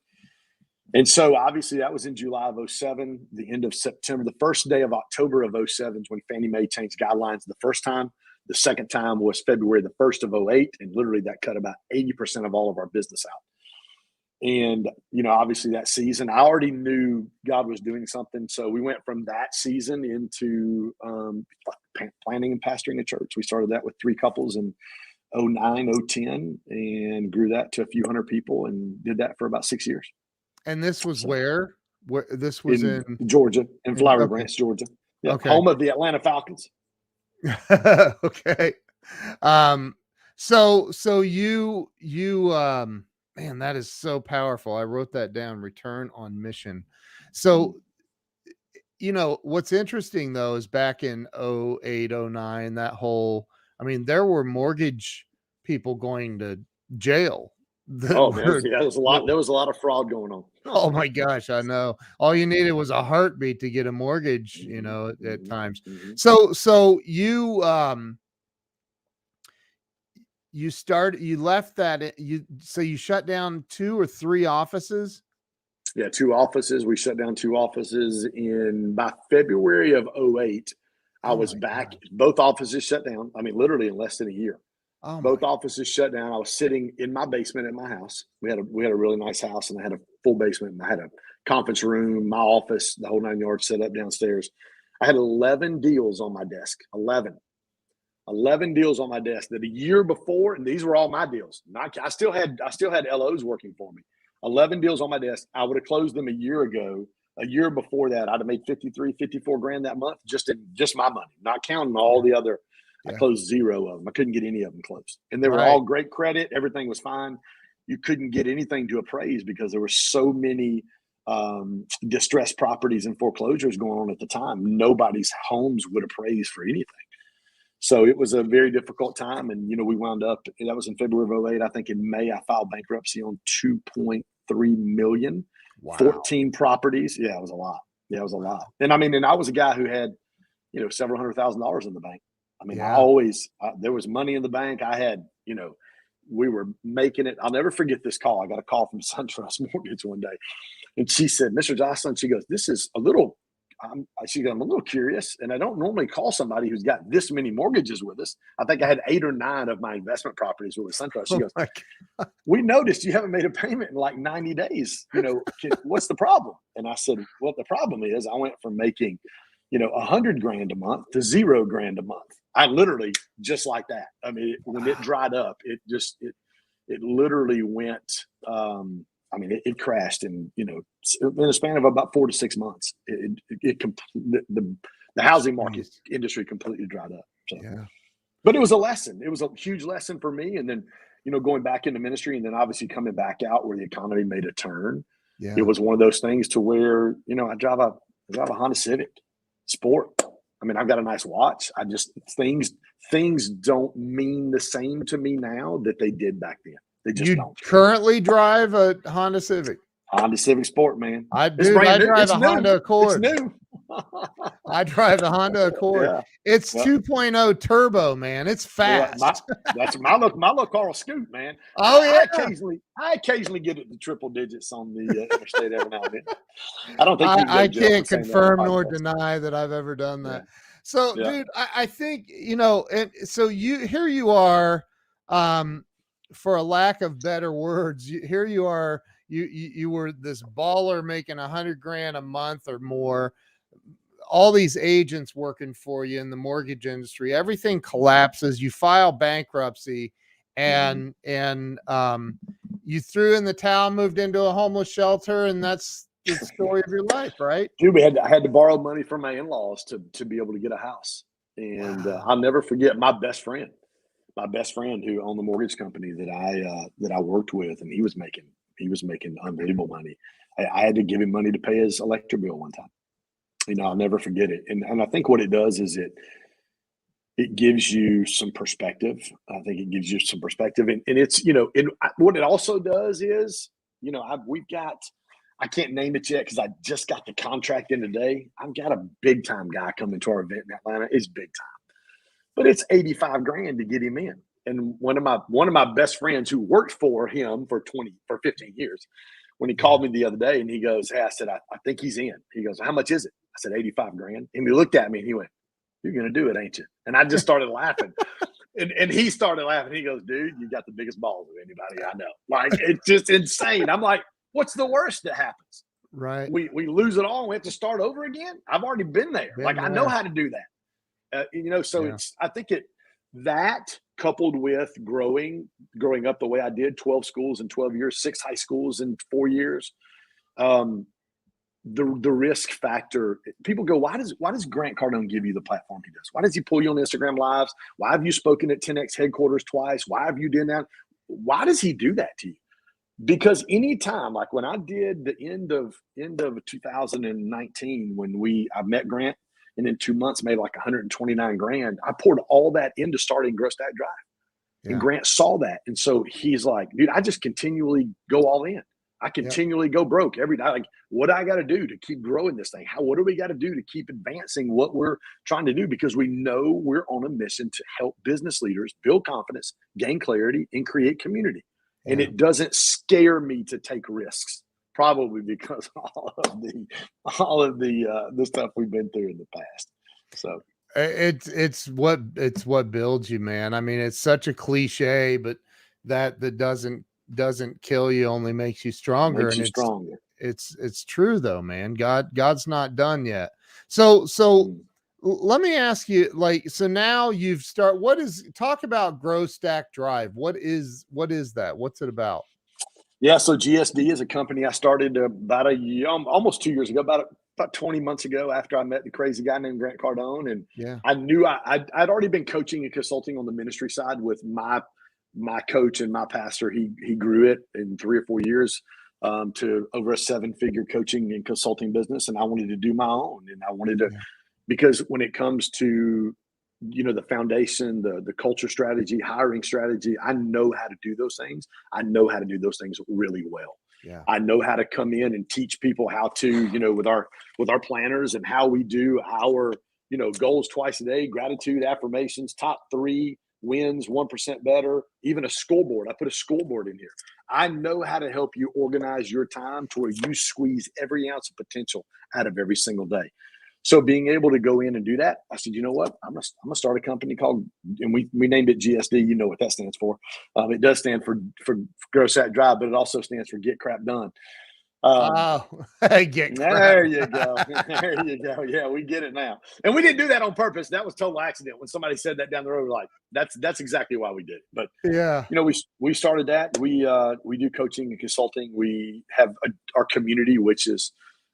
And so obviously that was in July of 2007, the end of September, the first day of October of 2007 is when Fannie Mae changed guidelines the first time. The second time was February the 1st of 2008. And literally that cut about 80% of all of our business out. And, obviously that season, I already knew God was doing something. So we went from that season into planning and pastoring a church. We started that with 3 couples in 2009, 2010, and grew that to a few hundred people and did that for about 6 years. And this was where this was in Georgia, in Flowery Branch, Georgia. Yeah, okay. Home of the Atlanta Falcons. Okay. So you man, that is so powerful. I wrote that down, return on mission. So, what's interesting though, is back in 2008, 2009, there were mortgage people going to jail. There was a lot of fraud going on. Oh my gosh, I know. All you needed was a heartbeat to get a mortgage, at times. So you left that, you shut down 2 or 3 offices? Yeah, 2 offices. We shut down 2 offices by February of 2008. I was back. God. Both offices shut down. I mean, literally in less than a year. Oh, both offices shut down. I was sitting in my basement at my house. We had a really nice house, and I had a full basement. And I had a conference room, my office, the whole 9 yards set up downstairs. I had 11 deals on my desk. 11 deals on my desk that a year before, and these were all my deals. I still had LOs working for me. 11 deals on my desk. I would have closed them a year ago. A year before that, I'd have made 53, 54 grand that month, just my money, not counting all the other. Yeah. I closed 0 of them. I couldn't get any of them closed. And they were all great credit. Everything was fine. You couldn't get anything to appraise because there were so many distressed properties and foreclosures going on at the time. Nobody's homes would appraise for anything. So it was a very difficult time. And, we wound up, that was in February of 2008. I think in May, I filed bankruptcy on $2.3 million, wow. 14 properties. Yeah, it was a lot. And I was a guy who had, several $100,000 in the bank. I mean, yeah. There was money in the bank. I had, we were making it. I'll never forget this call. I got a call from SunTrust Mortgage one day. And she said, Mr. Joslin, she goes, this is a little, I'm a little curious. And I don't normally call somebody who's got this many mortgages with us. I think I had 8 or 9 of my investment properties with SunTrust. She goes, we noticed you haven't made a payment in like 90 days. What's the problem? And I said, well, the problem is I went from making, 100 grand a month to 0 grand a month. I literally just like that. I mean, when it dried up, it literally went, it crashed in a span of about 4 to 6 months. The housing market industry completely dried up. So. Yeah. But it was a lesson. It was a huge lesson for me. And then, going back into ministry and then obviously coming back out where the economy made a turn. Yeah. It was one of those things to where, I drive a Honda Civic Sport. I mean, I've got a nice watch. Things don't mean the same to me now that they did back then. They just don't. Currently drive a Honda Civic. Honda Civic Sport, man. I drive a Honda Accord. It's new. I drive the Honda Accord. Yeah. It's 2.0 turbo, man. It's fast. That's my little Carl Scoot, man. Oh yeah. I occasionally get it to triple digits on the interstate every now and then. I don't think I can't confirm nor deny that I've ever done that. Yeah. So, dude, I think and so here you are, for a lack of better words, here you are. You were this baller making 100 grand a month or more. All these agents working for you in the mortgage industry, everything collapses. You file bankruptcy, and you threw in the towel, moved into a homeless shelter, and that's the story of your life, right? Dude, I had to borrow money from my in-laws to be able to get a house, and I'll never forget my best friend who owned the mortgage company that I worked with, and he was making unbelievable money. I had to give him money to pay his electric bill one time. I'll never forget it. And I think what it does is it gives you some perspective. I think it gives you some perspective. And it's, what it also does is, I can't name it yet because I just got the contract in today. I've got a big time guy coming to our event in Atlanta. It's big time, but it's 85 grand to get him in. And one of my best friends who worked for him for 15 years, when he called me the other day and he goes, hey, I said, I think he's in. He goes, how much is it? I said, 85 grand. And he looked at me and he went, you're going to do it, ain't you? And I just started laughing. And he started laughing. He goes, dude, you got the biggest balls of anybody I know. Like, it's just insane. I'm like, what's the worst that happens? Right. We lose it all and we have to start over again. I've already been there. I know how to do that. I think that coupled with growing up the way I did, 12 schools in 12 years, 6 high schools in 4 years, the risk factor, people go, why does Grant Cardone give you the platform he does? Why does he pull you on Instagram lives? Why have you spoken at 10X headquarters twice? Why have you done that? Why does he do that to you? Because anytime, like when I did the end of 2019, when I met Grant, and in 2 months made like 129 grand, I poured all that into starting Grow Stack Drive. Yeah. And Grant saw that. And so he's like, dude, I just continually go all in. I continually go broke every day. Like, what do I got to do to keep growing this thing? What do we got to do to keep advancing what we're trying to do? Because we know we're on a mission to help business leaders build confidence, gain clarity, and create community. Yeah. And it doesn't scare me to take risks, probably because all of the stuff we've been through in the past. So It's what builds you, man. I mean, it's such a cliche, but that doesn't kill you, only makes you stronger. Makes And you stronger. it's true though, man. God's not done yet. So let me ask you, like, so now talk about Grow Stack Drive. What is that? What's it about? Yeah, so GSD is a company I started about a year, almost 2 years ago, about 20 months ago, after I met the crazy guy named Grant Cardone. And Yeah. I knew I'd already been coaching and consulting on the ministry side with my coach and my pastor. He grew it in 3 or 4 years to over a 7-figure coaching and consulting business, and I wanted to do my own. And I wanted to, because when it comes to the foundation, the culture strategy, hiring strategy, I know how to do those things. I know how to do those things really well. Yeah. I know how to come in and teach people how to, with our planners, and how we do our goals twice a day, gratitude, affirmations, top 3 wins, 1% better, even a scoreboard. I put a scoreboard in here. I know how to help you organize your time to where you squeeze every ounce of potential out of every single day. So being able to go in and do that, I said, you know what? I'm gonna start a company called, and we named it GSD. You know what that stands for? It does stand for Grow Stack Drive, but it also stands for Get Crap Done. Get crap. There you go. There you go. Yeah, we get it now. And we didn't do that on purpose. That was total accident. When somebody said that down the road, we're like, that's exactly why we did it. But yeah, we started that. We do coaching and consulting. We have our community, which is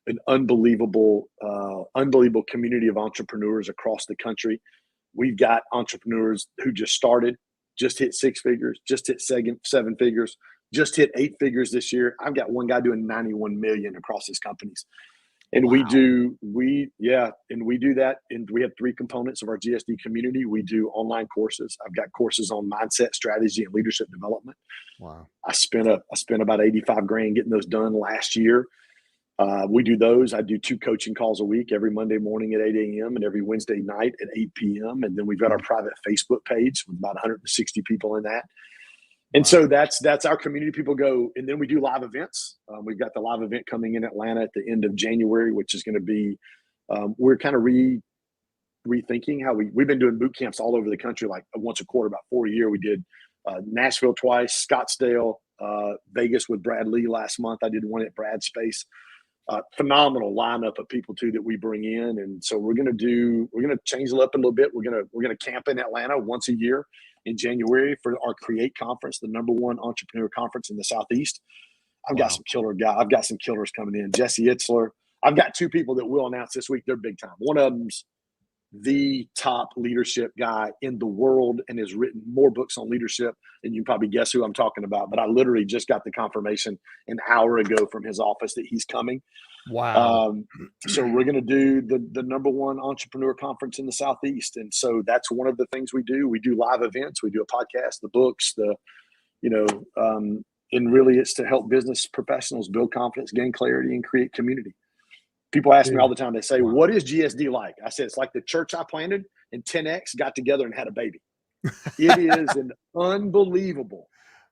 an unbelievable community of entrepreneurs across the country. We've got entrepreneurs who just started, just hit 6 figures, just hit 7 figures, just hit 8 figures this year. I've got one guy doing 91 million across his companies. And wow. we do that. And we have 3 components of our GSD community. We do online courses. I've got courses on mindset, strategy, and leadership development. Wow. I spent about 85 grand getting those done last year. We do those. I do 2 coaching calls a week, every Monday morning at 8 a.m. and every Wednesday night at 8 p.m. And then we've got our private Facebook page with about 160 people in that. And so that's our community. People go, and then we do live events. We've got the live event coming in Atlanta at the end of January, which is going to be, we're kind of rethinking how we've been doing boot camps all over the country, like once a quarter, about 4 a year. We did Nashville twice, Scottsdale, Vegas with Brad Lee last month. I did one at Brad's space. Phenomenal lineup of people too that we bring in. And so we're going to change it up a little bit. We're going to camp in Atlanta once a year in January for our Create conference, the #1 entrepreneur conference in the Southeast. I've got some killer guys. I've got some killers coming in. Jesse Itzler. I've got 2 people that we'll announce this week. They're big time. One of them's the top leadership guy in the world and has written more books on leadership, and you can probably guess who I'm talking about. But I literally just got the confirmation an hour ago from his office that he's coming. Wow. So we're going to do the #1 entrepreneur conference in the Southeast. And so that's one of the things we do. We do live events. We do a podcast, the books, and really it's to help business professionals build confidence, gain clarity, and create community. People ask me all the time, they say, what is GSD like? I said, it's like the church I planted and 10X got together and had a baby. It is an unbelievable,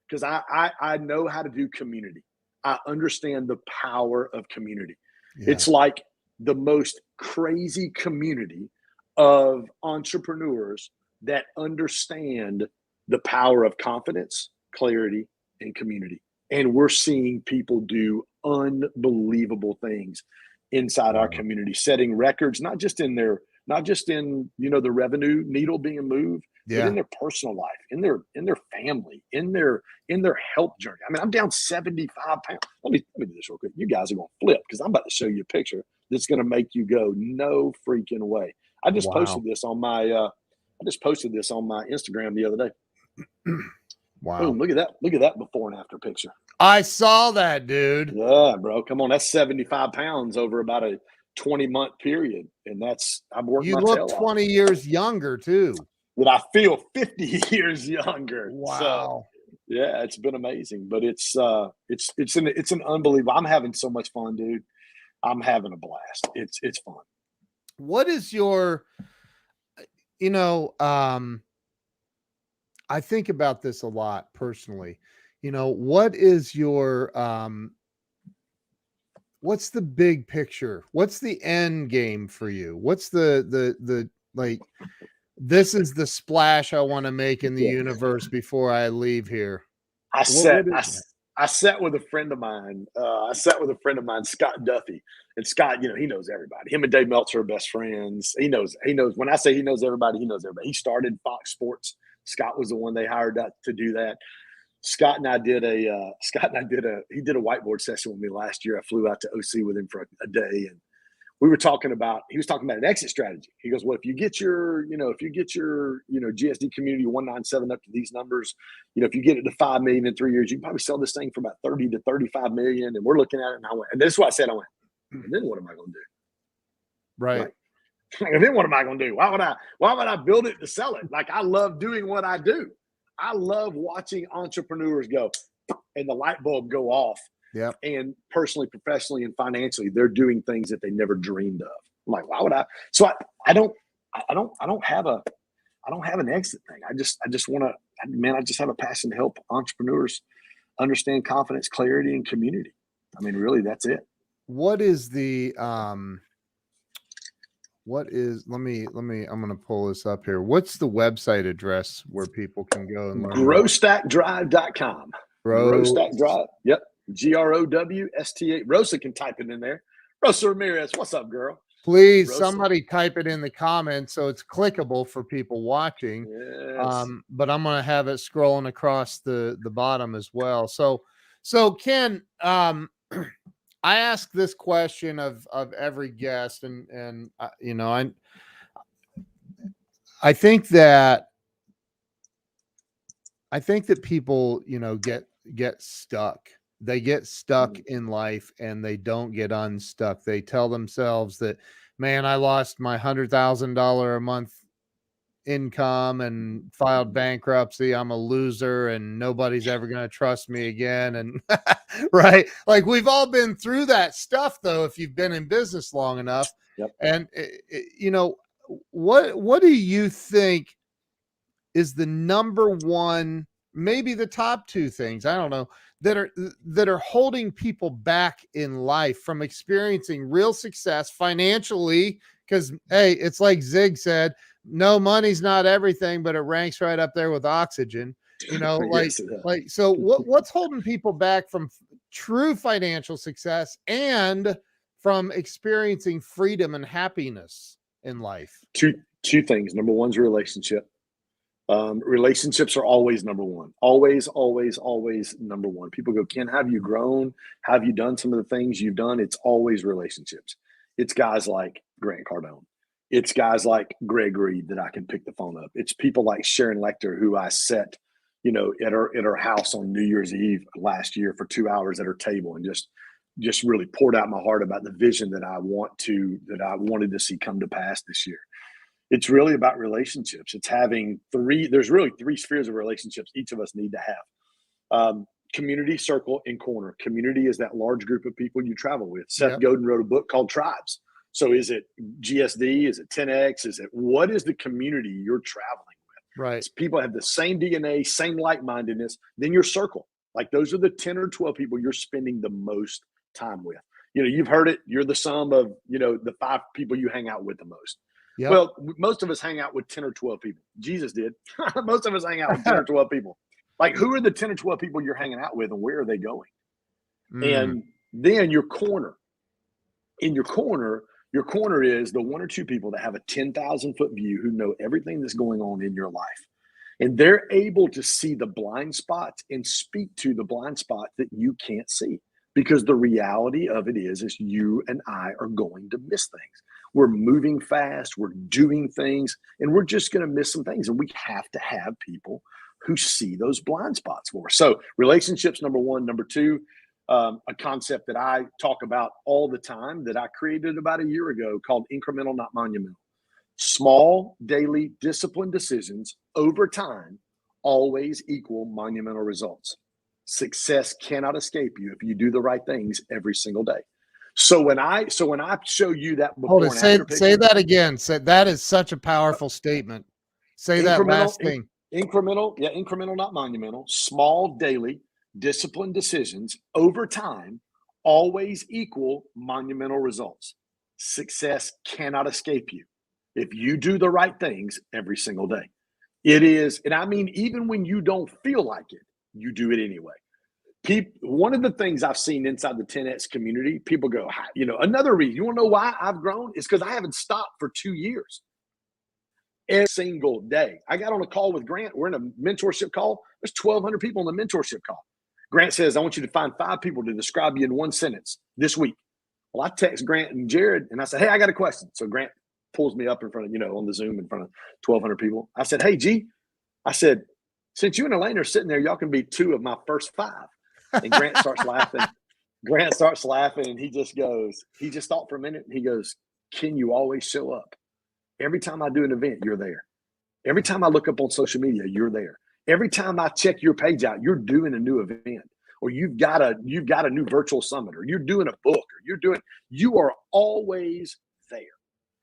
because I know how to do community. I understand the power of community. Yeah. It's like the most crazy community of entrepreneurs that understand the power of confidence, clarity, and community. And we're seeing people do unbelievable things inside our community, setting records, not just in the revenue needle being moved, but in their personal life, in their family, in their health journey. I mean, I'm down 75 pounds. Let me do this real quick. You guys are going to flip, because I'm about to show you a picture that's going to make you go, no freaking way. I just posted this on my Instagram the other day. Wow. Boom, look at that. Look at that before and after picture. I saw that, dude. Yeah, bro. Come on. That's 75 pounds over about a 20-month period. And I've worked my tail off. You look 20 years younger too. But I feel 50 years younger. Wow. So, yeah, it's been amazing. But it's an unbelievable. I'm having so much fun, dude. I'm having a blast. It's fun. What is your, I think about this a lot personally. What is your, what's the big picture? What's the end game for you? What's the like, this is the splash I want to make in the universe before I leave here? I sat with a friend of mine. Scott Duffy. And Scott, he knows everybody. Him and Dave Meltzer are best friends. He knows when I say he knows everybody, he knows everybody. He started Fox Sports. Scott was the one they hired to do that. Scott and I did a whiteboard session with me last year. I flew out to OC with him for a day, and he was talking about an exit strategy. He goes, well, if you get your GSD community 197 up to these numbers, if you get it to 5 million in 3 years, you can probably sell this thing for about 30 to 35 million. And we're looking at it, and this is what I said. And then what am I going to do? Right. And then what am I going to do? Why would I build it to sell it? Like, I love doing what I do. I love watching entrepreneurs go and the light bulb go off. Yeah. And personally, professionally, and financially, they're doing things that they never dreamed of. I'm like, why would I? So I don't have an exit thing. I just want to, man, I just have a passion to help entrepreneurs understand confidence, clarity, and community. I mean, really, that's it. What is the, I'm going to pull this up here. What's the website address where people can go and learn? GrowStackDrive.com. GrowStack Drive. Yep. GROWSTA. Rosa can type it in there. Rosa Ramirez, what's up, girl? Please, Rosa. Somebody type it in the comments so it's clickable for people watching. Yes. But I'm going to have it scrolling across the bottom as well. So Ken, I ask this question of every guest, and I think that people, get stuck. They get stuck in life and they don't get unstuck. They tell themselves that, man, I lost my $100,000 a month income and filed bankruptcy. I'm a loser and nobody's ever going to trust me again. And right. Like, we've all been through that stuff though, if you've been in business long enough. Yep. And what do you think is the number one, maybe the top two things, I don't know, that are holding people back in life from experiencing real success financially? Because, hey, it's like Zig said, no, money's not everything, but it ranks right up there with oxygen. Yes, so what's holding people back from true financial success and from experiencing freedom and happiness in life? Two things. Number one's relationship. Relationships are always number one. Always, always, always number one. People go, Ken, have you grown? Have you done some of the things you've done? It's always relationships. It's guys like Grant Cardone. It's guys like Greg Reed that I can pick the phone up. It's people like Sharon Lecter, who I set, at her house on New Year's Eve last year for 2 hours at her table and just really poured out my heart about the vision that I wanted to see come to pass this year. It's really about relationships. It's having there's really three spheres of relationships each of us need to have. Community, circle, and corner. Community is that large group of people you travel with. Seth Godin wrote a book called Tribes. So is it GSD? Is it 10X? What is the community you're traveling with? Right. It's people have the same DNA, same like-mindedness. Then your circle. Like, those are the 10 or 12 people you're spending the most time with. You've heard it. You're the sum of, the 5 people you hang out with the most. Yep. Well, most of us hang out with 10 or 12 people. Jesus did. Most of us hang out with 10 or 12 people. Like, who are the 10 or 12 people you're hanging out with and where are they going? And then your corner. In your corner is the 1 or 2 people that have a 10,000-foot view, who know everything that's going on in your life. And they're able to see the blind spots and speak to the blind spot that you can't see. Because the reality of it is you and I are going to miss things. We're moving fast, we're doing things, and we're just going to miss some things. And we have to have people who see those blind spots for us. So relationships, number one. Number two, a concept that I talk about all the time that I created about a year ago called incremental, not monumental. Small, daily, disciplined decisions over time always equal monumental results. Success cannot escape you if you do the right things every single day. So when I show you that before and after picture, say that again. That is such a powerful statement. Say that last thing. Incremental, not monumental. Small, daily, disciplined decisions over time always equal monumental results. Success cannot escape you if you do the right things every single day. It is, and I mean, even when you don't feel like it, you do it anyway. One of the things I've seen inside the 10X community, people go, another reason, you want to know why I've grown? It's because I haven't stopped for 2 years. Every single day. I got on a call with Grant. We're in a mentorship call. There's 1,200 people on the mentorship call. Grant says, I want you to find 5 people to describe you in one sentence this week. Well, I text Grant and Jared and I said, hey, I got a question. So Grant pulls me up in front of, on the Zoom in front of 1,200 people. I said, hey, G, I said, since you and Elaine are sitting there, y'all can be 2 of my first 5. And Grant starts laughing. Grant starts laughing and he just thought for a minute and he goes, Ken, you always show up. Every time I do an event, you're there. Every time I look up on social media, you're there. Every time I check your page out, you're doing a new event, or you've got a new virtual summit, or you're doing a book, or you are always there.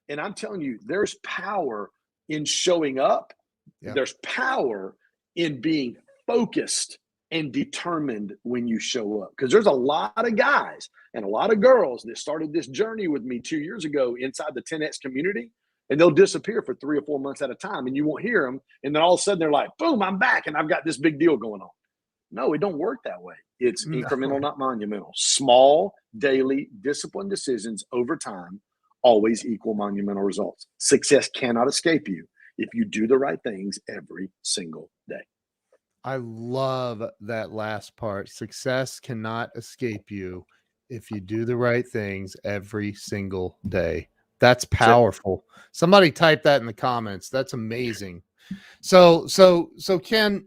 And I'm telling you, there's power in showing up. Yeah. There's power in being focused and determined when you show up. Because there's a lot of guys and a lot of girls that started this journey with me 2 years ago inside the 10X community. And they'll disappear for 3 or 4 months at a time and you won't hear them. And then all of a sudden they're like, boom, I'm back and I've got this big deal going on. No, it don't work that way. It's incremental, not monumental. Small, daily, disciplined decisions over time always equal monumental results. Success cannot escape you if you do the right things every single day. I love that last part. Success cannot escape you if you do the right things every single day. That's powerful. Somebody type that in the comments. That's amazing. So Ken,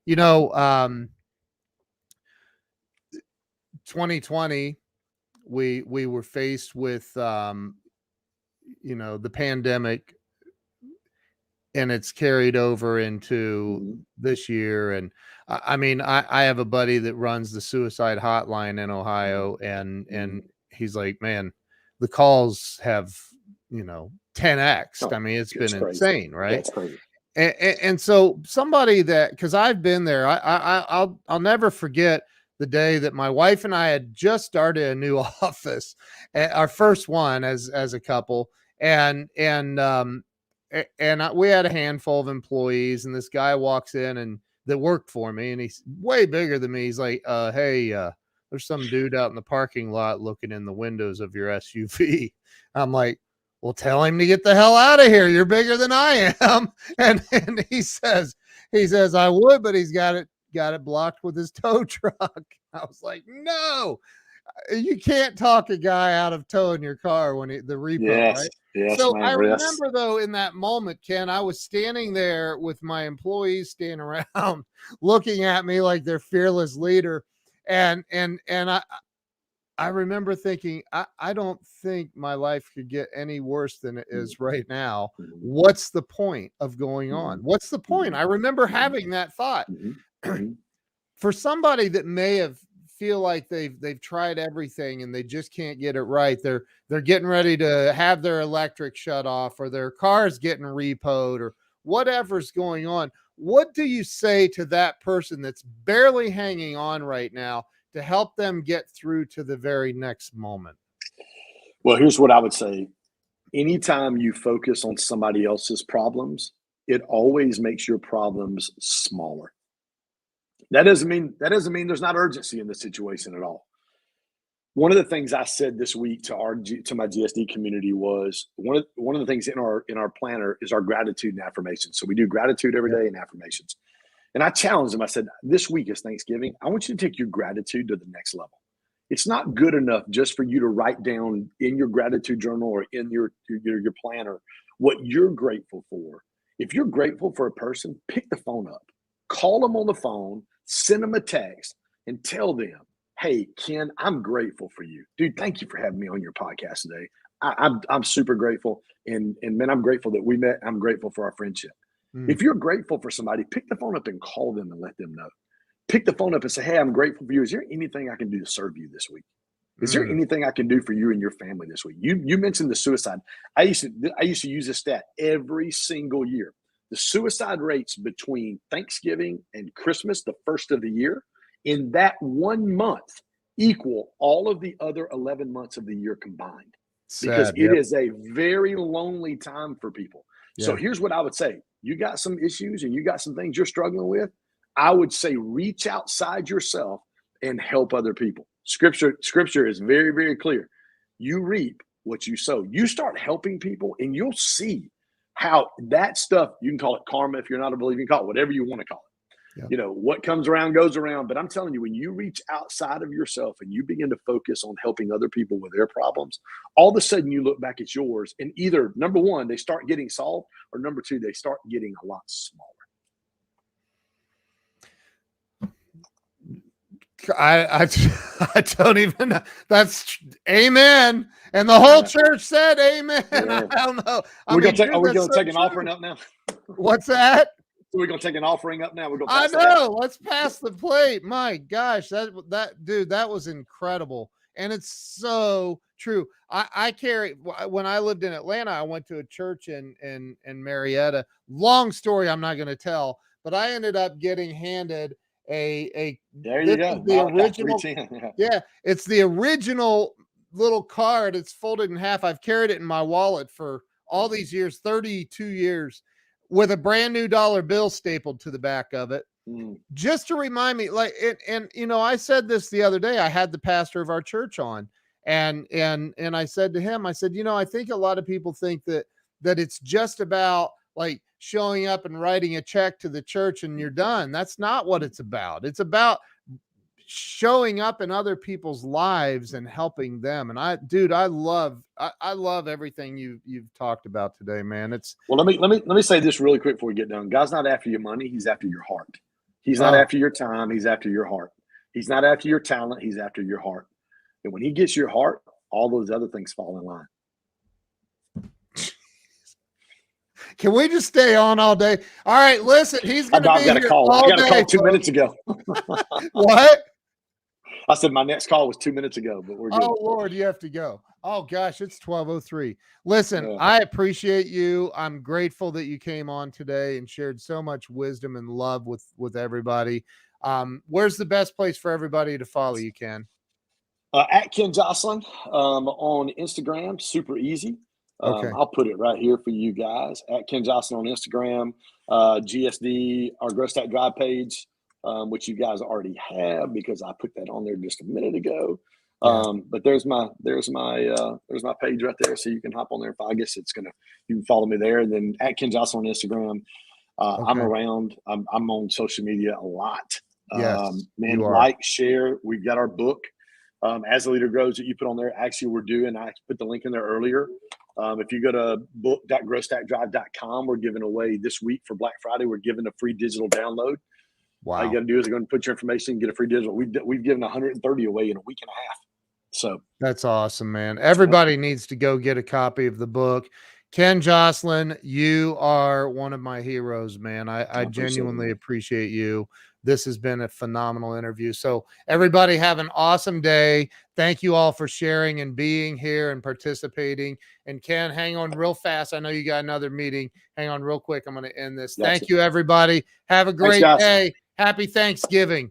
2020, we were faced with, the pandemic, and it's carried over into this year. And I mean, I have a buddy that runs the suicide hotline in Ohio, and he's like, man, the calls have, 10x. I mean, it's been insane, right? That's crazy. And so somebody that, because I've been there, I'll never forget the day that my wife and I had just started a new office, our first one as a couple, and we had a handful of employees, and this guy walks in and that worked for me, and he's way bigger than me. He's like, hey, there's some dude out in the parking lot looking in the windows of your SUV. I'm like, well, tell him to get the hell out of here. You're bigger than I am. And he says, I would, but he's got it blocked with his tow truck. I was like, no, you can't talk a guy out of towing your car when the repo, right? Yes, so I remember though, in that moment, Ken, I was standing there with my employees standing around looking at me like their fearless leader. And I remember thinking, I don't think my life could get any worse than it is right now. What's the point of going on? What's the point? I remember having that thought. For somebody that may feel like they've tried everything and they just can't get it right. They're getting ready to have their electric shut off, or their car's getting repoed, or whatever's going on. What do you say to that person that's barely hanging on right now to help them get through to the very next moment? Well, here's what I would say. Anytime you focus on somebody else's problems, it always makes your problems smaller. That doesn't mean there's not urgency in the situation at all. One of the things I said this week to my GSD community was one of the things in our planner is our gratitude and affirmations. So we do gratitude every day and affirmations. And I challenged them. I said, this week is Thanksgiving. I want you to take your gratitude to the next level. It's not good enough just for you to write down in your gratitude journal or in your planner what you're grateful for. If you're grateful for a person, pick the phone up, call them on the phone, send them a text, and tell them, hey, Ken, I'm grateful for you. Dude, thank you for having me on your podcast today. I'm super grateful. And man, I'm grateful that we met. I'm grateful for our friendship. If you're grateful for somebody, pick the phone up and call them and let them know. Pick the phone up and say, hey, I'm grateful for you. Is there anything I can do to serve you this week? Is there anything I can do for you and your family this week? You mentioned the suicide. I used to use this stat every single year. The suicide rates between Thanksgiving and Christmas, the first of the year, in that 1 month equal all of the other 11 months of the year combined. because Sad, it yep. is a very lonely time for people. So Yeah. here's what I would say. You got some issues and you got some things you're struggling with. I would say reach outside yourself and help other people. Scripture is very, very clear. You reap what you sow. You start helping people and you'll see how that stuff, you can call it karma if you're not a believer, you can call it whatever you want to call it. Yep. You know, what comes around goes around. But I'm telling you, when you reach outside of yourself and you begin to focus on helping other people with their problems, all of a sudden you look back at yours and either, number one, they start getting solved, or number two, they start getting a lot smaller. I don't even know. That's amen. And the whole church said amen. Yeah. I don't know. Are we going to take an offering up now? What's that? So we're going to take an offering up now. We're going to I know. Let's pass the plate. My gosh, that was incredible. And it's so true. I carry, when I lived in Atlanta, I went to a church in Marietta. Long story I'm not going to tell, but I ended up getting handed there you go. The original. Yeah, it's the original little card. It's folded in half. I've carried it in my wallet for all these years, 32 years, with a brand new dollar bill stapled to the back of it. Just to remind me, like, and you know, I said this the other day. I had the pastor of our church on, and I said to him, I said, you know, I think a lot of people think that it's just about like showing up and writing a check to the church and you're done. That's not what it's about. It's about showing up in other people's lives and helping them. And I love everything you've talked about today, man. Well, let me say this really quick before we get done. God's not after your money. He's after your heart. He's not after your time. He's after your heart. He's not after your talent. He's after your heart. And when he gets your heart, all those other things fall in line. Can we just stay on all day? All right, listen, he's going to be here all day. I got a call 2 minutes ago. What? I said my next call was 2 minutes ago, but we're good. Oh, Lord, you have to go. Oh, gosh, it's 12:03. Listen, I appreciate you. I'm grateful that you came on today and shared so much wisdom and love with everybody. Where's the best place for everybody to follow you, Ken? At Ken Joslin on Instagram, super easy. Okay. I'll put it right here for you guys. At Ken Joslin on Instagram, GSD, our Grow Stack Drive page, which you guys already have because I put that on there just a minute ago. But there's my page right there, so you can hop on there. I guess you can follow me there. And then at Ken Joslin on Instagram, I'm around. I'm on social media a lot. Yes, man, like, share. We've got our book, As the Leader Grows, that you put on there. Actually, I put the link in there earlier. If you go to book.growstackdrive.com, we're giving away this week for Black Friday. We're giving a free digital download. Wow. All you got to do is you're going to put your information and get a free digital. We've given 130 away in a week and a half. So that's awesome, man. Everybody needs to go get a copy of the book. Ken Joslin, you are one of my heroes, man. I genuinely appreciate you. This has been a phenomenal interview. So everybody have an awesome day. Thank you all for sharing and being here and participating. And Ken, hang on real fast. I know you got another meeting. Hang on real quick. I'm going to end this. Thank you, everybody. Have a great day. Happy Thanksgiving.